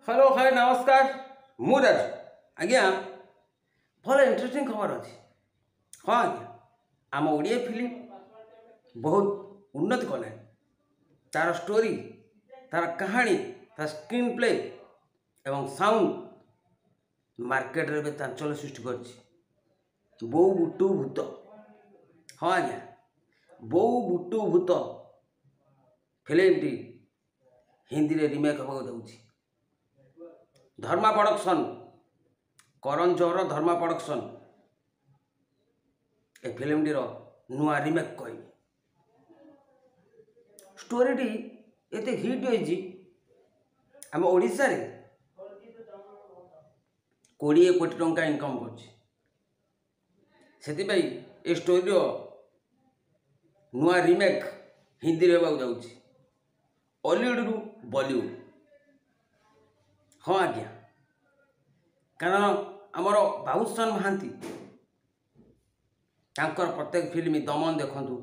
hello hi नमस्कार मु राजू आज्ञा भल इंटरेस्टिंग खबर अच्छी हाँ आज्ञा आम ओडिया फिल्म बहुत उन्नति कले तार स्टोरी तार कहानी तार स्क्रीन प्ले एवं साउंड मार्केट रे चांचल्य सृष्टि कर बो बुटू भूत हाँ आज्ञा बो बुटू भूत फिल्म टी हिंदी रे रिमेक होगा जाऊँगी धर्मा प्रोडक्शन करण जौहर धर्मा प्रोडक्शन ए फिल्म टी नुआ रिमेक कर स्टोरी टी एते हिट होइछि आम ओडिशा रे 20 कोटी टंका इनकम करछि सेति ए स्टोरी नुआ रिमेक हिंदी रे होगा जाऊँगी हॉलीवुड रु बॉलीवुड हाँ आज्ञा कारण आमर बाबूशान महांती प्रत्येक फिल्म दमन देखु